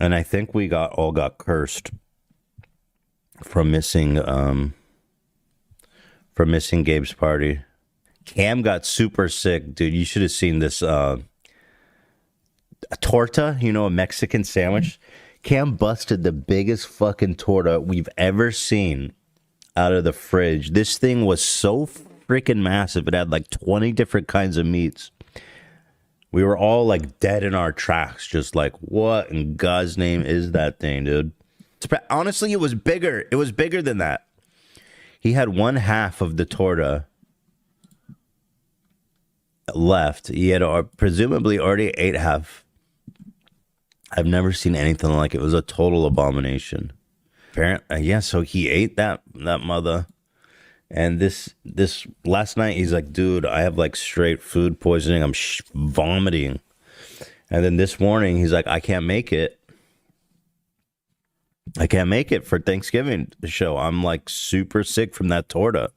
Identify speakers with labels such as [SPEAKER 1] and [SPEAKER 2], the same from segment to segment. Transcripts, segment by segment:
[SPEAKER 1] And I think we all got cursed from missing Gabe's party. Cam got super sick, dude. You should have seen this a torta, a Mexican sandwich. Cam busted the biggest fucking torta we've ever seen out of the fridge. This thing was so freaking massive. It had like 20 different kinds of meats. We were all like dead in our tracks, just like, what in God's name is that thing, dude? Honestly, it was bigger. It was bigger than that. He had one half of the torta left. He had presumably already ate half. I've never seen anything like it. It was a total abomination. Apparently, yeah, so he ate that mother. And this last night, he's like, dude, I have like straight food poisoning. I'm vomiting. And then this morning, he's like, I can't make it. I can't make it for Thanksgiving show. I'm like super sick from that torta.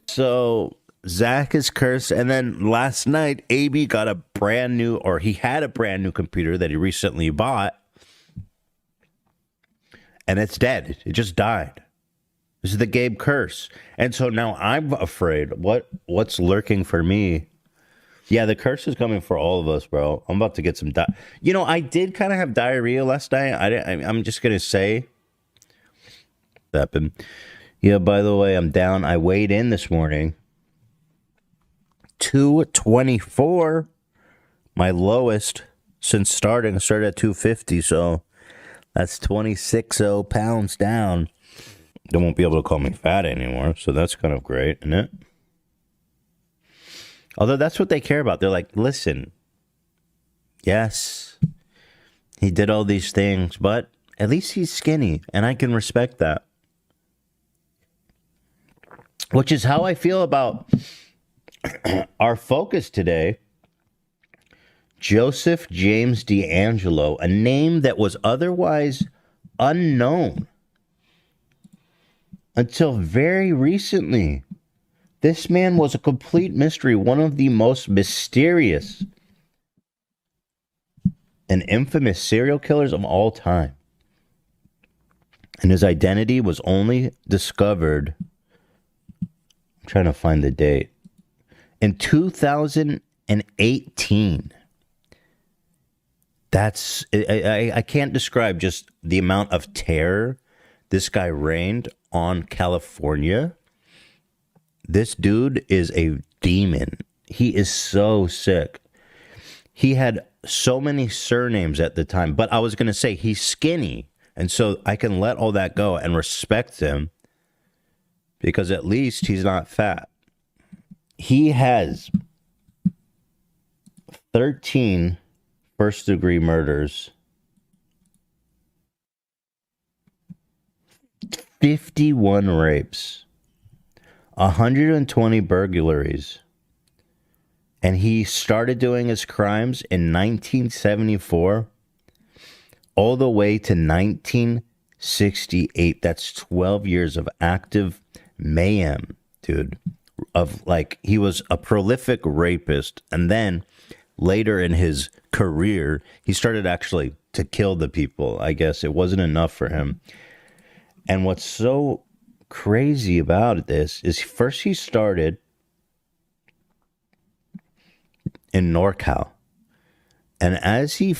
[SPEAKER 1] So Zach is cursed. And then last night, AB got he had a brand new computer that he recently bought. And it's dead. It just died. This is the Gabe curse. And so now I'm afraid. What's lurking for me? Yeah, the curse is coming for all of us, bro. I'm about to get some I did kind of have diarrhea last night. I'm just going to say that. Yeah, by the way, I'm down. I weighed in this morning. 224. My lowest since starting. I started at 250, so that's 26 pounds down. They won't be able to call me fat anymore, so that's kind of great, isn't it? Although that's what they care about. They're like, listen, yes, he did all these things, but at least he's skinny, and I can respect that. Which is how I feel about our focus today. Joseph James D'Angelo, a name that was otherwise unknown until very recently. This man was a complete mystery, one of the most mysterious and infamous serial killers of all time. And his identity was only discovered, I'm trying to find the date, in 2018. I can't describe just the amount of terror this guy reigned on California. This dude is a demon. He is so sick. He had so many surnames at the time, but I was going to say he's skinny. And so I can let all that go and respect him because at least he's not fat. He has 13 first-degree murders, 51 rapes, 120 burglaries, and he started doing his crimes in 1974 all the way to 1968. That's 12 years of active mayhem, dude. He was a prolific rapist, and then later in his career, he started actually to kill the people. I guess it wasn't enough for him. And what's so crazy about this is first he started in NorCal. And as he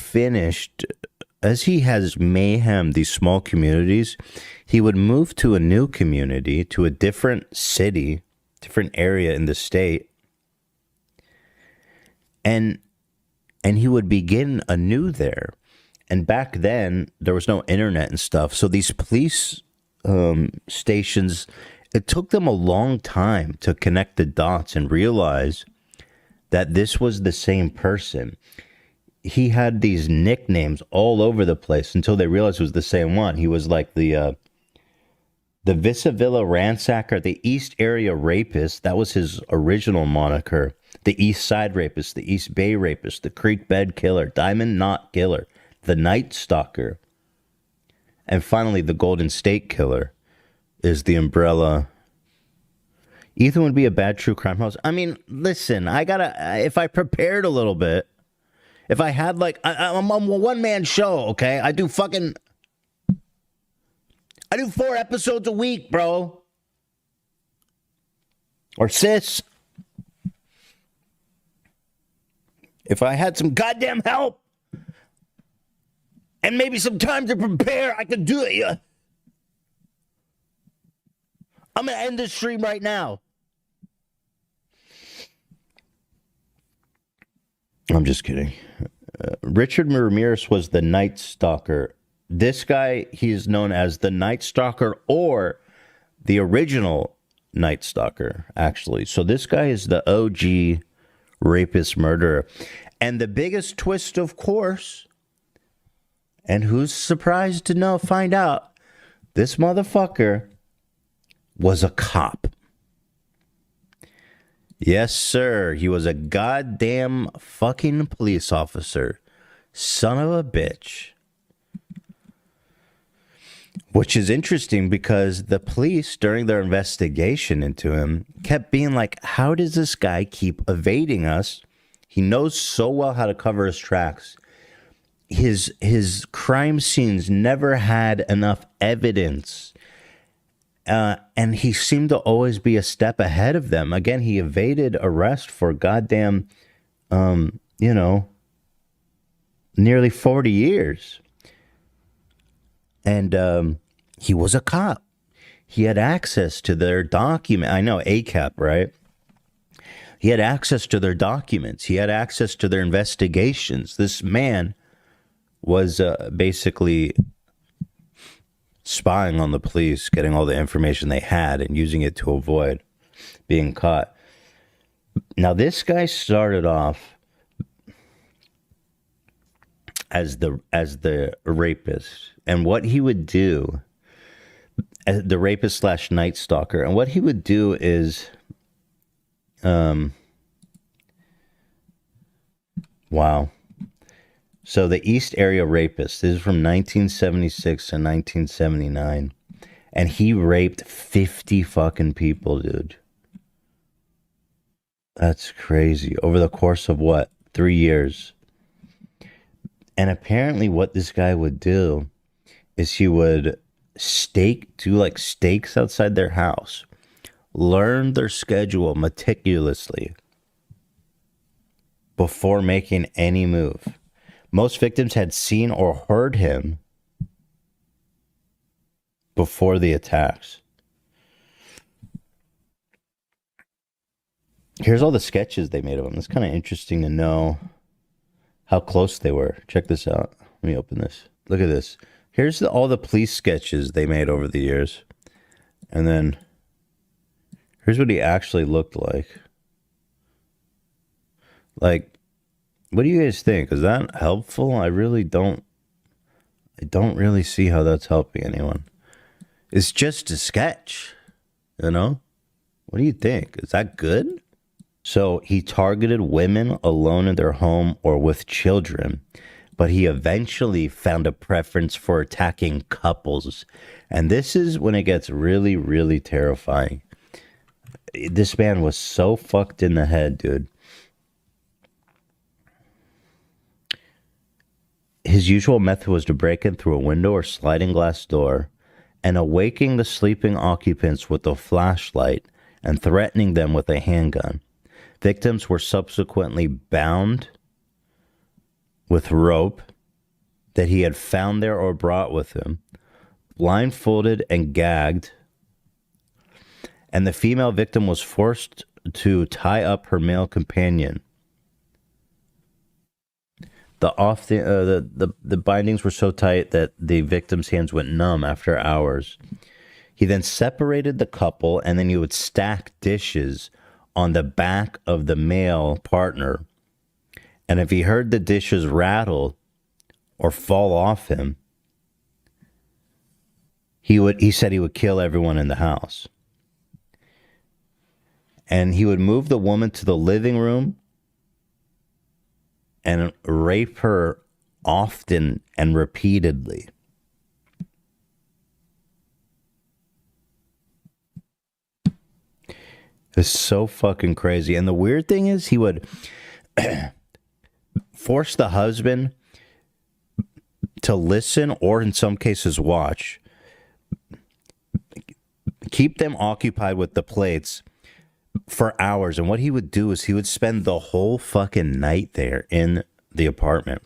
[SPEAKER 1] has mayhem these small communities, he would move to a new community, to a different city, different area in the state. And he would begin anew there. And back then, there was no internet and stuff. So these police stations, it took them a long time to connect the dots and realize that this was the same person. He had these nicknames all over the place until they realized it was the same one. He was like the Visavilla ransacker, the East Area rapist. That was his original moniker. The East Side rapist, the East Bay rapist, the Creek Bed killer, Diamond Knot killer, the Night Stalker. And finally, the Golden State Killer is the umbrella. Ethan would be a bad true crime host. I mean, listen, if I prepared a little bit, If I had like, I'm a one-man show, okay? I do 4 episodes a week, bro. Or sis. If I had some goddamn help and maybe some time to prepare, I could do it. I'm going to end this stream right now. I'm just kidding. Richard Ramirez was the Night Stalker. This guy, he is known as the Night Stalker or the original Night Stalker, actually. So this guy is the OG rapist murderer. And the biggest twist, of course, and who's surprised to find out, this motherfucker was a cop. Yes, sir. He was a goddamn fucking police officer. Son of a bitch. Which is interesting because the police, during their investigation into him, kept being like, how does this guy keep evading us? He knows so well how to cover his tracks. His crime scenes never had enough evidence. And he seemed to always be a step ahead of them. Again, he evaded arrest for goddamn, nearly 40 years. And he was a cop. He had access to their document. I know, ACAP, right? He had access to their documents. He had access to their investigations. This man was basically spying on the police, getting all the information they had and using it to avoid being caught. Now, this guy started off as the rapist, and what he would do, as the rapist / Night Stalker, and what he would do is, wow. So the East Area Rapist, this is from 1976 to 1979. And he raped 50 fucking people, dude. That's crazy. Over the course of what? 3 years. And apparently what this guy would do is he would do like stakes outside their house. Learn their schedule meticulously before making any move. Most victims had seen or heard him before the attacks. Here's all the sketches they made of him. It's kind of interesting to know how close they were. Check this out. Let me open this. Look at this. Here's all the police sketches they made over the years. And then here's what he actually looked like. Like, what do you guys think? Is that helpful? I don't really see how that's helping anyone. It's just a sketch, you know? What do you think? Is that good? So he targeted women alone in their home or with children, but he eventually found a preference for attacking couples. And this is when it gets really, really terrifying. This man was so fucked in the head, dude. His usual method was to break in through a window or sliding glass door and awaking the sleeping occupants with a flashlight and threatening them with a handgun. Victims were subsequently bound with rope that he had found there or brought with him, blindfolded and gagged, and the female victim was forced to tie up her male companion. The bindings were so tight that the victim's hands went numb after hours. He then separated the couple, and then he would stack dishes on the back of the male partner. And if he heard the dishes rattle or fall off him, he said he would kill everyone in the house. And he would move the woman to the living room and rape her often and repeatedly. It's so fucking crazy. And the weird thing is he would force the husband to listen or in some cases watch, keep them occupied with the plates for hours. And what he would do is he would spend the whole fucking night there in the apartment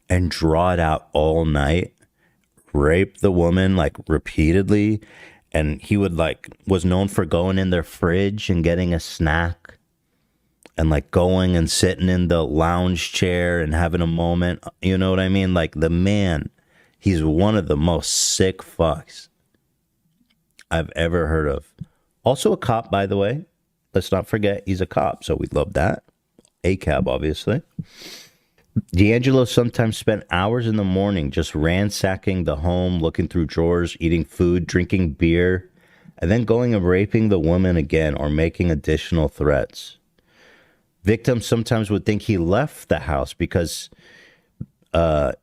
[SPEAKER 1] and draw it out all night, rape the woman like repeatedly. And he would like, was known for going in their fridge and getting a snack and like going and sitting in the lounge chair and having a moment. You know what I mean? Like the man, he's one of the most sick fucks I've ever heard of. Also a cop, by the way. Let's not forget he's a cop, so we love that. ACAB, obviously. D'Angelo sometimes spent hours in the morning just ransacking the home, looking through drawers, eating food, drinking beer, and then going and raping the woman again or making additional threats. Victims sometimes would think he left the house because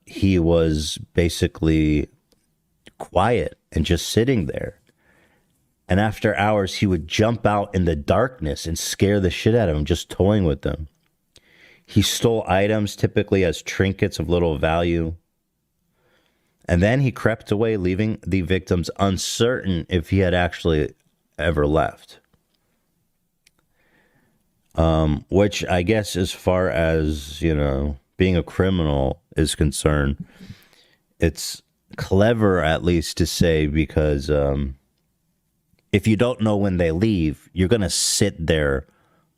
[SPEAKER 1] he was basically quiet and just sitting there. And after hours, he would jump out in the darkness and scare the shit out of him, just toying with them. He stole items, typically as trinkets of little value. And then he crept away, leaving the victims uncertain if he had actually ever left. Which I guess as far as, you know, being a criminal is concerned, it's clever at least to say because if you don't know when they leave, you're going to sit there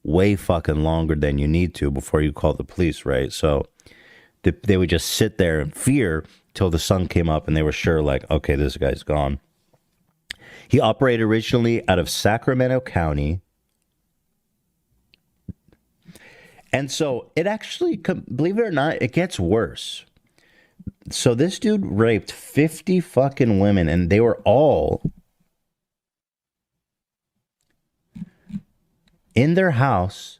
[SPEAKER 1] way fucking longer than you need to before you call the police, right? So they would just sit there in fear till the sun came up and they were sure like, okay, this guy's gone. He operated originally out of Sacramento County. And so it actually, believe it or not, it gets worse. So this dude raped 50 fucking women and they were all in their house,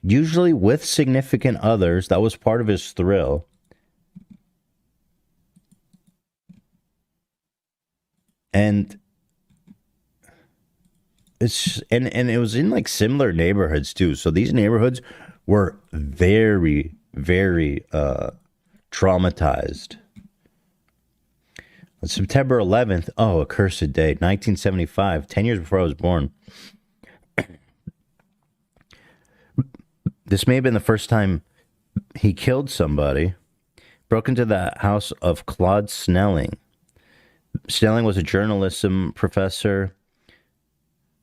[SPEAKER 1] usually with significant others. That was part of his thrill. And it was in like similar neighborhoods too. So these neighborhoods were very, very traumatized. On September 11th, oh, a cursed day, 1975, 10 years before I was born. This may have been the first time he killed somebody. Broke into the house of Claude Snelling. Snelling was a journalism professor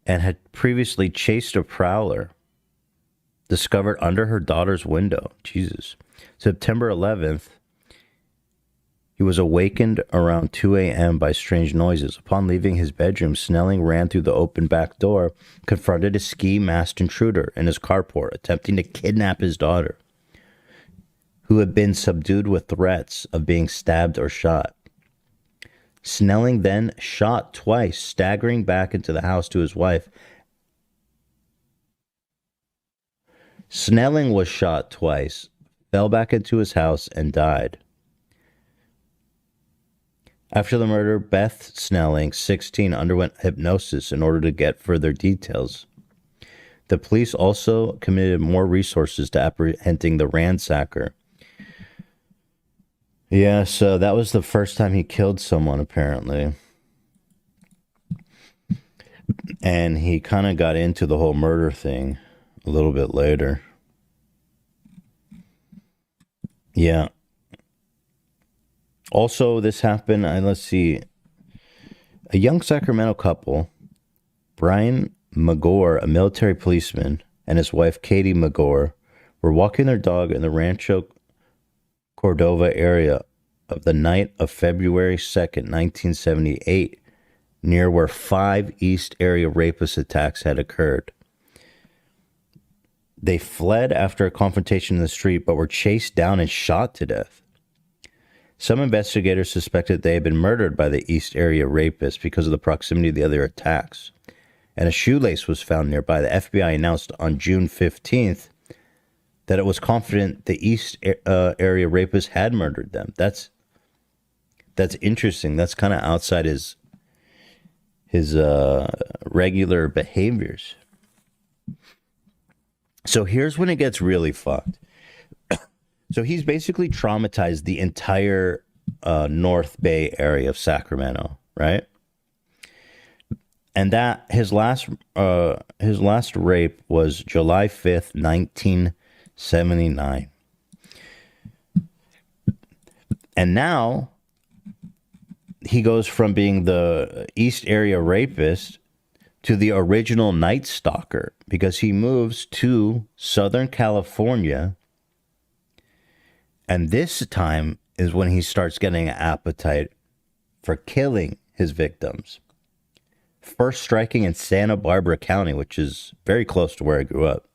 [SPEAKER 1] and had previously chased a prowler discovered under her daughter's window. Jesus. September 11th, he was awakened around 2 a.m. by strange noises. Upon leaving his bedroom, Snelling ran through the open back door, confronted a ski-masked intruder in his carport, attempting to kidnap his daughter, who had been subdued with threats of being stabbed or shot. Snelling then shot twice, staggering back into the house to his wife. Snelling was shot twice, fell back into his house, and died. After the murder, Beth Snelling, 16, underwent hypnosis in order to get further details. The police also committed more resources to apprehending the ransacker. Yeah, so that was the first time he killed someone, apparently. And he kind of got into the whole murder thing a little bit later. Yeah. Also, this happened, let's see, a young Sacramento couple, Brian McGore, a military policeman, and his wife, Katie McGore, were walking their dog in the Rancho Cordova area of the night of February 2nd, 1978, near where 5 East Area rapist attacks had occurred. They fled after a confrontation in the street, but were chased down and shot to death. Some investigators suspected they had been murdered by the East Area rapist because of the proximity of the other attacks. And a shoelace was found nearby. The FBI announced on June 15th that it was confident the East Area rapist had murdered them. That's interesting. That's kind of outside his regular behaviors. So here's when it gets really fucked. So he's basically traumatized the entire North Bay area of Sacramento, right? And that his last rape was July 5th, 1979. And now he goes from being the East Area rapist to the original Night Stalker because he moves to Southern California. And this time is when he starts getting an appetite for killing his victims. First striking in Santa Barbara County, which is very close to where I grew up.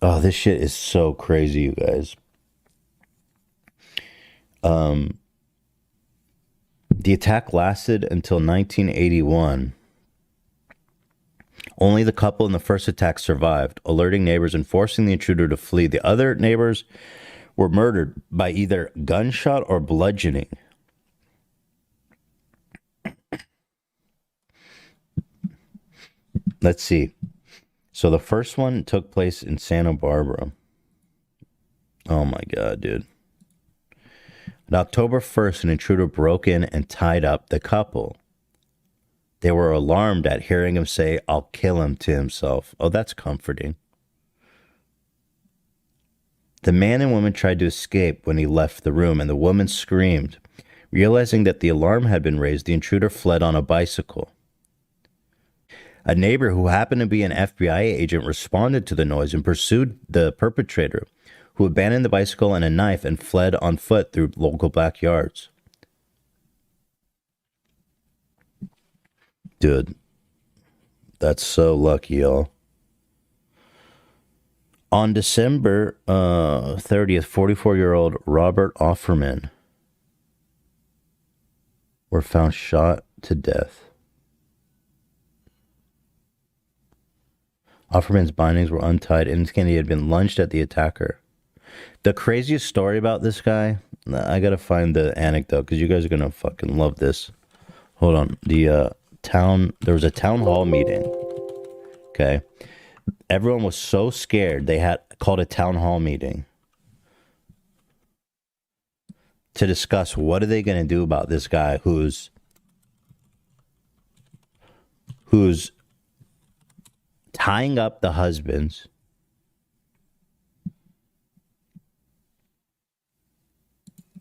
[SPEAKER 1] Oh, this shit is so crazy, you guys. The attack lasted until 1981. Only the couple in the first attack survived, alerting neighbors and forcing the intruder to flee. The other neighbors were murdered by either gunshot or bludgeoning. Let's see. So the first one took place in Santa Barbara. Oh my God, dude. On October 1st, an intruder broke in and tied up the couple. They were alarmed at hearing him say, "I'll kill him," to himself. Oh, that's comforting. The man and woman tried to escape when he left the room, and the woman screamed. Realizing that the alarm had been raised, the intruder fled on a bicycle. A neighbor who happened to be an FBI agent responded to the noise and pursued the perpetrator, who abandoned the bicycle and a knife and fled on foot through local backyards. Dude, that's so lucky, y'all. On December 30th, 44-year-old Robert Offerman were found shot to death. Offerman's bindings were untied, indicating he had been lunged at the attacker. The craziest story about this guy, I gotta find the anecdote because you guys are gonna fucking love this. Hold on. There was a town hall meeting. Okay. Everyone was so scared they had called a town hall meeting to discuss what are they going to do about this guy who's tying up the husbands,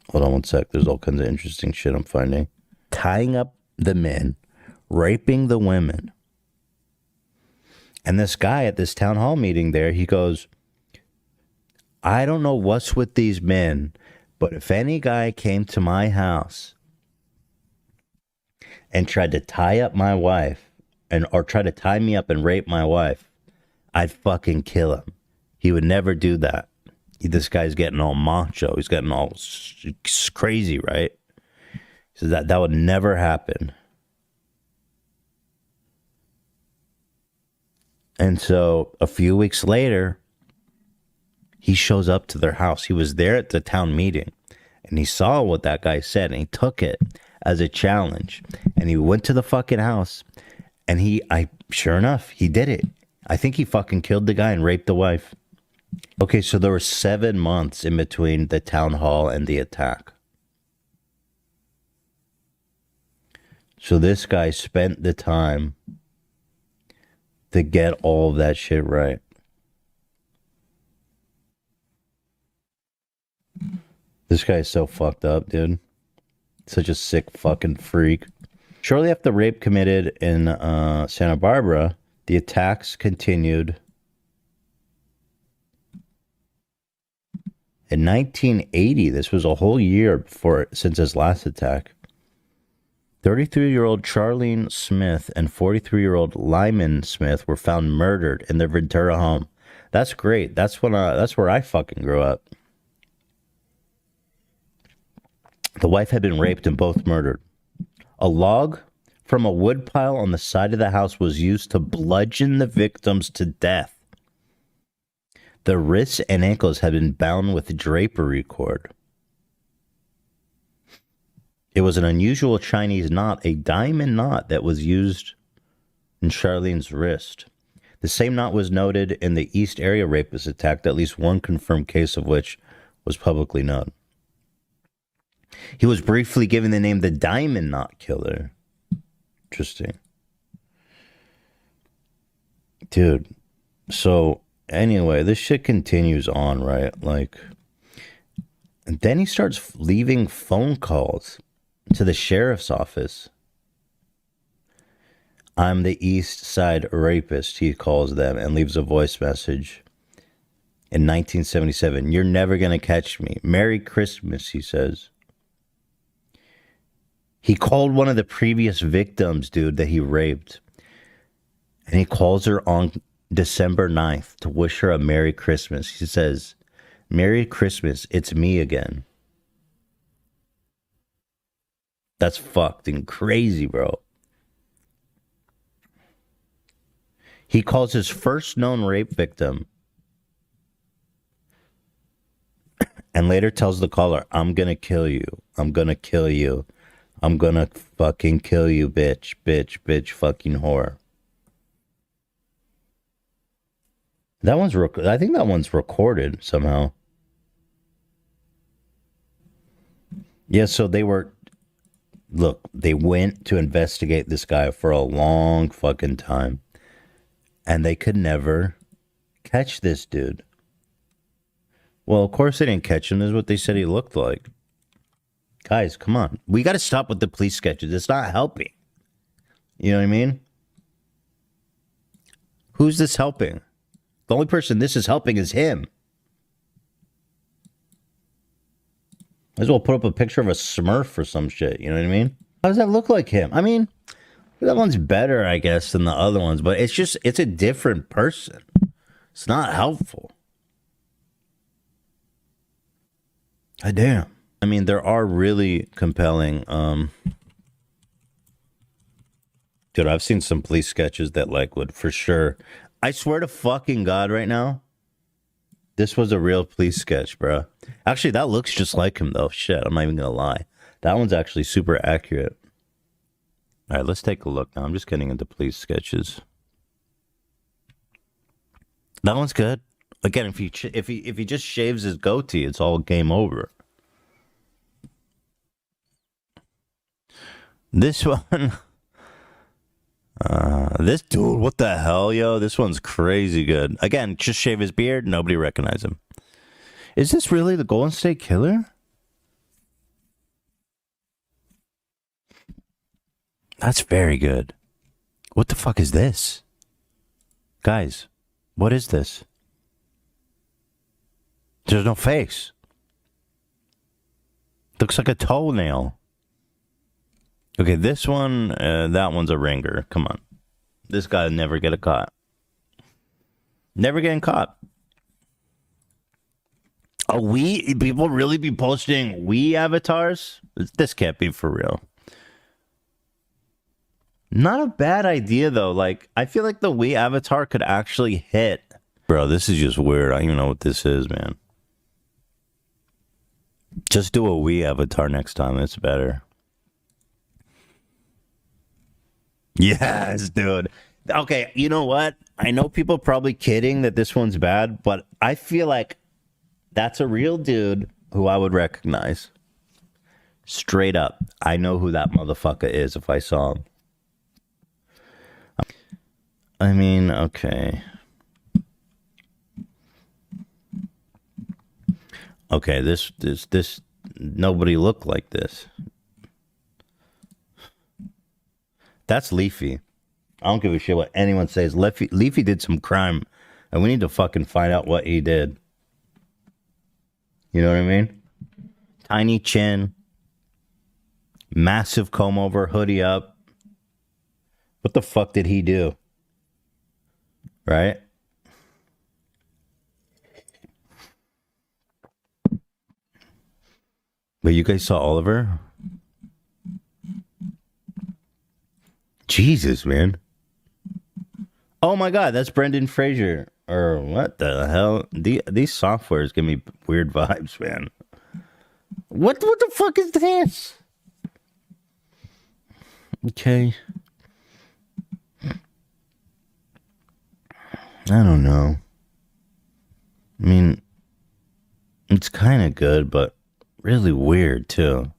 [SPEAKER 1] hold on one sec, there's all kinds of interesting shit I'm finding, tying up the men, raping the women. And this guy at this town hall meeting there, he goes, "I don't know what's with these men, but if any guy came to my house and tried to tie up my wife or try to tie me up and rape my wife, I'd fucking kill him. He would never do that." This guy's getting all macho. He's getting all crazy, right? So that would never happen. And so a few weeks later, he shows up to their house. He was there at the town meeting, and he saw what that guy said, and he took it as a challenge. And he went to the fucking house, and sure enough, he did it. I think he fucking killed the guy and raped the wife. Okay, so there were 7 months in between the town hall and the attack. So this guy spent the time to get all of that shit right. This guy is so fucked up, dude. Such a sick fucking freak. Shortly after the rape committed in Santa Barbara, the attacks continued. In 1980, this was a whole year since his last attack, 33-year-old Charlene Smith and 43-year-old Lyman Smith were found murdered in their Ventura home. That's great. That's where I fucking grew up. The wife had been raped and both murdered. A log from a wood pile on the side of the house was used to bludgeon the victims to death. The wrists and ankles had been bound with drapery cord. It was an unusual Chinese knot, a diamond knot that was used in Charlene's wrist. The same knot was noted in the East Area rapist attack, at least one confirmed case of which was publicly known. He was briefly given the name the Diamond Knot Killer. Interesting. Dude, so anyway, this shit continues on, right? Like, and then he starts leaving phone calls to the sheriff's office. I'm the East Side rapist, he calls them, and leaves a voice message. In 1977, you're never going to catch me. Merry Christmas, he says. He called one of the previous victims, dude, that he raped. And he calls her on December 9th to wish her a Merry Christmas. He says, Merry Christmas, it's me again. That's fucking crazy, bro. He calls his first known rape victim and later tells the caller, I'm gonna kill you. I'm gonna kill you. I'm gonna fucking kill you, bitch, bitch, bitch, fucking whore. That one's, I think that one's recorded somehow. Yeah, so they were, look, they went to investigate this guy for a long fucking time. And they could never catch this dude. Well, of course they didn't catch him. This is what they said he looked like. Guys, come on. We got to stop with the police sketches. It's not helping. You know what I mean? Who's this helping? The only person this is helping is him. Might as well put up a picture of a Smurf or some shit. You know what I mean? How does that look like him? I mean, that one's better, I guess, than the other ones. But it's a different person. It's not helpful. God damn. I mean, there are really compelling... Dude, I've seen some police sketches that, like, would for sure... I swear to fucking God right now, this was a real police sketch, bro. Actually, that looks just like him, though. Shit, I'm not even gonna lie. That one's actually super accurate. All right, let's take a look now. I'm just getting into police sketches. That one's good. Again, if he just shaves his goatee, it's all game over. This one... this dude, what the hell, yo? This one's crazy good. Again, just shave his beard, nobody recognize him. Is this really the Golden State Killer? That's very good. What the fuck is this? Guys, what is this? There's no face. Looks like a toenail. Okay, this one, that one's a ringer. Come on. This guy never get caught. Never getting caught. Are people really be posting avatars? This can't be for real. Not a bad idea, though. Like, I feel like the avatar could actually hit. Bro, this is just weird. I don't even know what this is, man. Just do a avatar next time. It's better. Yes, dude. Okay, you know what? I know people probably kidding that this one's bad, but I feel like that's a real dude who I would recognize. Straight up. I know who that motherfucker is if I saw him. I mean, okay. Okay, this nobody looked like this. That's Leafy. I don't give a shit what anyone says. Leafy did some crime, and we need to fucking find out what he did. You know what I mean? Tiny chin, massive comb over, hoodie up. What the fuck did he do? Right? But you guys saw Oliver? Jesus, man. Oh my God, that's Brendan Fraser. Or what the hell? These softwares give me weird vibes, man. What the fuck is this? Okay. I don't know. I mean, it's kind of good, but really weird too.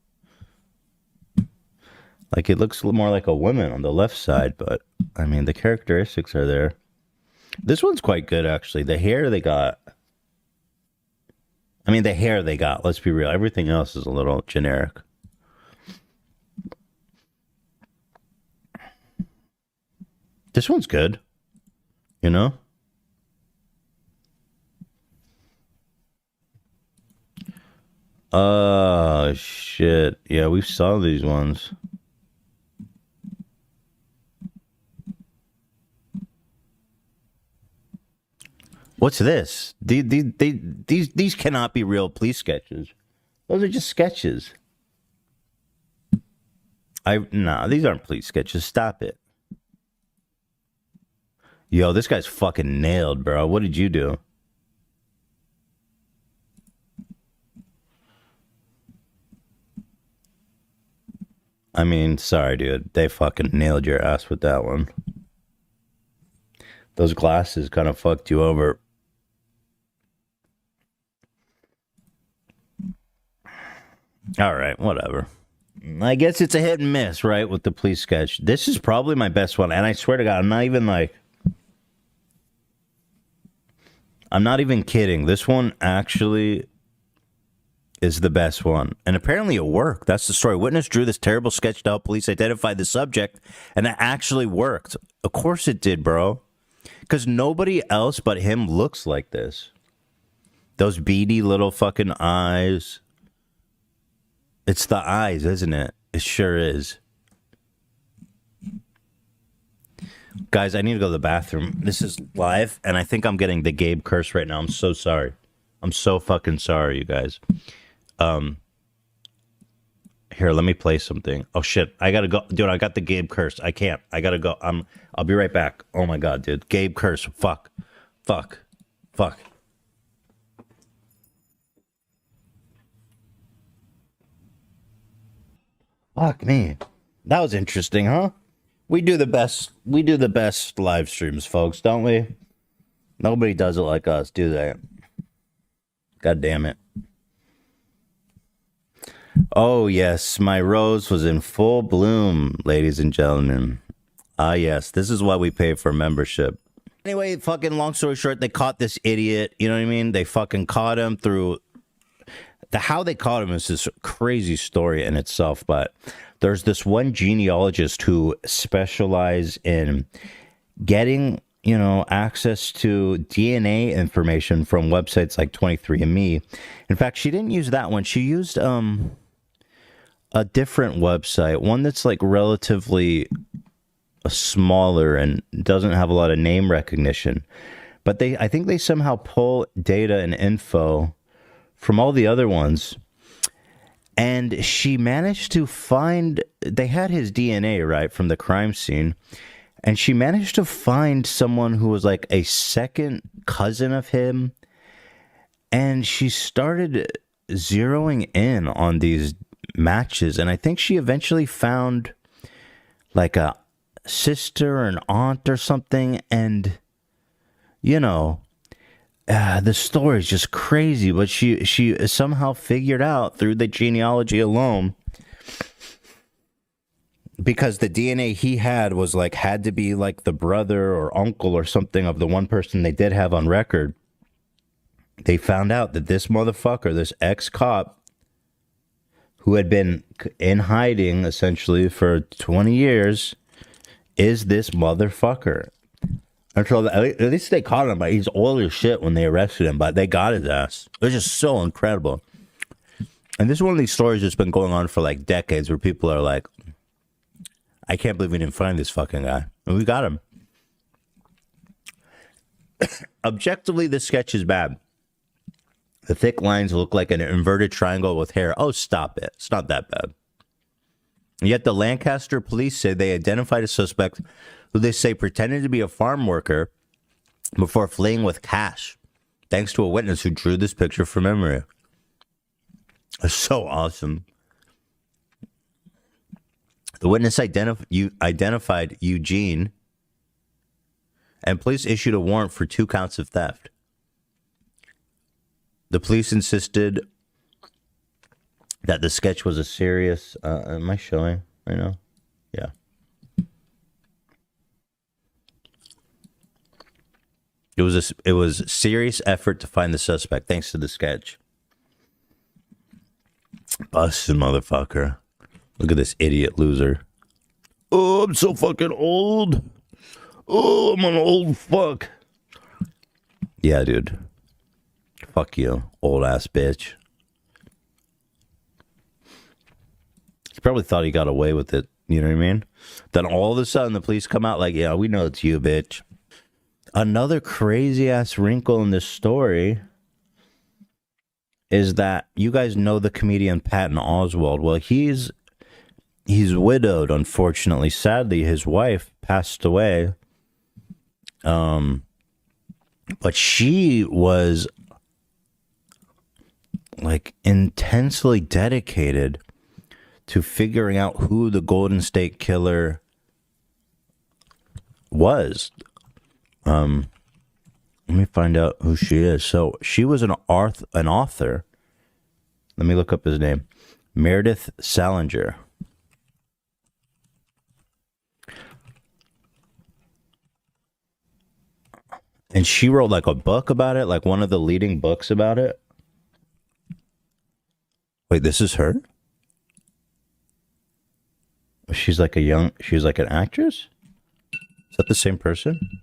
[SPEAKER 1] Like it looks more like a woman on the left side, but I mean the characteristics are there. This one's quite good actually. The hair they got. I mean the hair they got. Let's be real. Everything else is a little generic. This one's good. You know? Oh shit. Yeah, we saw these ones. What's this? These cannot be real police sketches. Those are just sketches. Nah, these aren't police sketches. Stop it. Yo, this guy's fucking nailed, bro. What did you do? I mean, sorry, dude. They fucking nailed your ass with that one. Those glasses kind of fucked you over. All right, whatever. I guess it's a hit and miss, right, with the police sketch. This is probably my best one, and I swear to God, I'm not even kidding. This one actually is the best one. And apparently it worked. That's the story. Witness drew this terrible sketch to help police identify the subject, and it actually worked. Of course it did, bro. Because nobody else but him looks like this. Those beady little fucking eyes. It's the eyes, isn't it? It sure is. Guys, I need to go to the bathroom. This is live, and I think I'm getting the Gabe curse right now. I'm so sorry. I'm so fucking sorry, you guys. Here, let me play something. Oh shit, I gotta go, dude. I got the Gabe curse. I can't. I gotta go. I'll be right back. Oh my god, dude. Gabe curse. Fuck. Fuck. Fuck. Fuck me. That was interesting, huh? We do the best. We do the best live streams, folks, don't we? Nobody does it like us, do they? God damn it. Oh, yes, my rose was in full bloom, ladies and gentlemen. Ah, yes, this is why we pay for membership. Anyway, fucking long story short, they caught this idiot. You know what I mean? They fucking caught him through... How they caught him is this crazy story in itself, but there's this one genealogist who specializes in getting, access to DNA information from websites like 23andMe. In fact, she didn't use that one. She used a different website, one that's like relatively smaller and doesn't have a lot of name recognition. But I think they somehow pull data and info from all the other ones. And she managed to find, they had his DNA, right, from the crime scene. And she managed to find someone who was like a second cousin of him. And she started zeroing in on these matches. And I think she eventually found like a sister or an aunt or something. And, the story is just crazy. But she somehow figured out through the genealogy alone, because the DNA he had was had to be like the brother or uncle or something of the one person they did have on record. They found out that this motherfucker, this ex-cop, who had been in hiding essentially for 20 years, is this motherfucker. Until at least they caught him, but he's old as shit when they arrested him, but they got his ass. It was just so incredible. And this is one of these stories that's been going on for like decades, where people are like, I can't believe we didn't find this fucking guy. And we got him. Objectively, this sketch is bad. The thick lines look like an inverted triangle with hair. Oh, stop it. It's not that bad. Yet the Lancaster police say they identified a suspect who they say pretended to be a farm worker before fleeing with cash, thanks to a witness who drew this picture from memory. It's so awesome. The witness identified Eugene and police issued a warrant for 2 counts of theft. The police insisted that the sketch was a serious... am I showing right now? Yeah. It was a serious effort to find the suspect, thanks to the sketch. Busted motherfucker. Look at this idiot loser. Oh, I'm so fucking old. Oh, I'm an old fuck. Yeah, dude. Fuck you, old ass bitch. He probably thought he got away with it. You know what I mean? Then all of a sudden the police come out like, yeah, we know it's you, bitch. Another crazy ass wrinkle in this story is that you guys know the comedian Patton Oswalt. Well, he's widowed, unfortunately. Sadly, his wife passed away. But she was like intensely dedicated to figuring out who the Golden State Killer was. Let me find out who she is. So she was an author. Let me look up his name. Meredith Salinger. And she wrote like a book about it, like one of the leading books about it. Wait, this is her? She's like an actress? Is that the same person?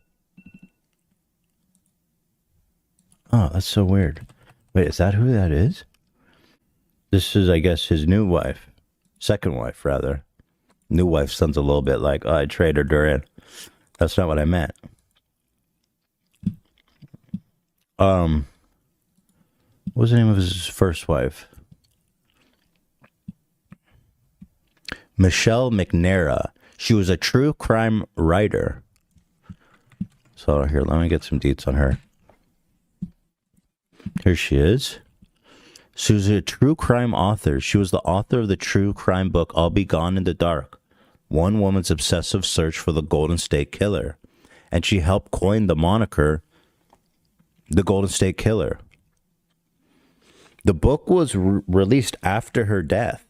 [SPEAKER 1] Oh, that's so weird. Wait, is that who that is? This is, I guess, his new wife. Second wife, rather. New wife sounds a little bit like, oh, I traded her in. That's not what I meant. What was the name of his first wife? Michelle McNamara. She was a true crime writer. So here, let me get some deets on her. Here she is. She was a true crime author. She was the author of the true crime book, I'll Be Gone in the Dark, one woman's obsessive search for the Golden State Killer. And she helped coin the moniker, the Golden State Killer. The book was released after her death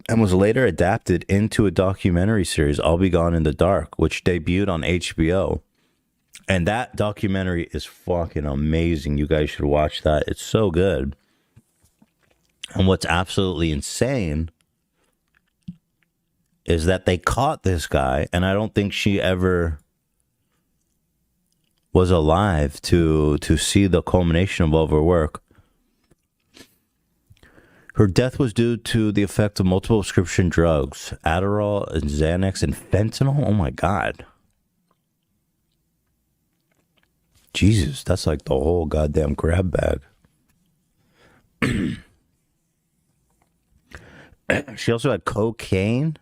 [SPEAKER 1] and was later adapted into a documentary series, I'll Be Gone in the Dark, which debuted on HBO. And that documentary is fucking amazing. You guys should watch that. It's so good. And what's absolutely insane is that they caught this guy, and I don't think she ever was alive to see the culmination of all of her work. Her death was due to the effect of multiple prescription drugs, Adderall and Xanax and fentanyl. Oh my God. Jesus, that's like the whole goddamn grab bag. She also had cocaine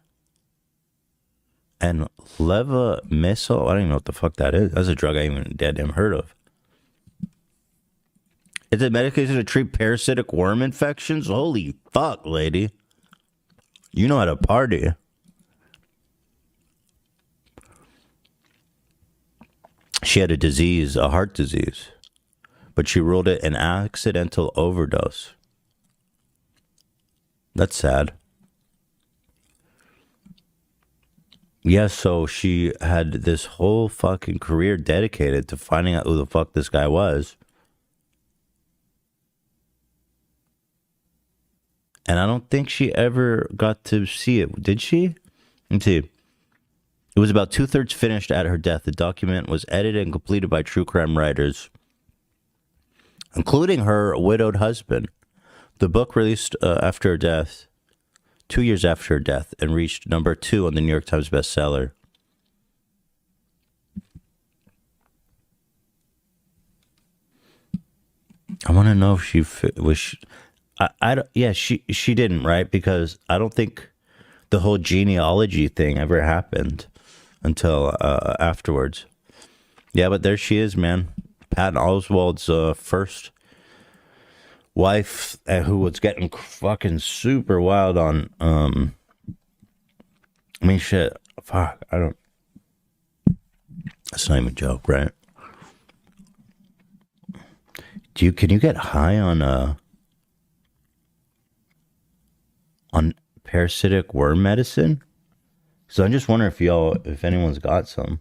[SPEAKER 1] and levamisole. I don't even know what the fuck that is. That's a drug I even damn heard of. Is it medication to treat parasitic worm infections? Holy fuck, lady. You know how to party. She had a disease, a heart disease, but she ruled it an accidental overdose. That's sad. Yeah, so she had this whole fucking career dedicated to finding out who the fuck this guy was. And I don't think she ever got to see it. Did she? Let's see. It was about 2/3 finished at her death. The document was edited and completed by true crime writers, including her widowed husband. The book released after her death, 2 years after her death, and reached number 2 on the New York Times bestseller. I want to know if she was. Yeah, she didn't, right? Because I don't think the whole genealogy thing ever happened until afterwards. Yeah, but there she is, man. Patton Oswalt's first wife, who was getting fucking super wild on. I mean, shit. Fuck, I don't. That's not even a joke, right? Can you get high on parasitic worm medicine? So I'm just wondering if anyone's got some.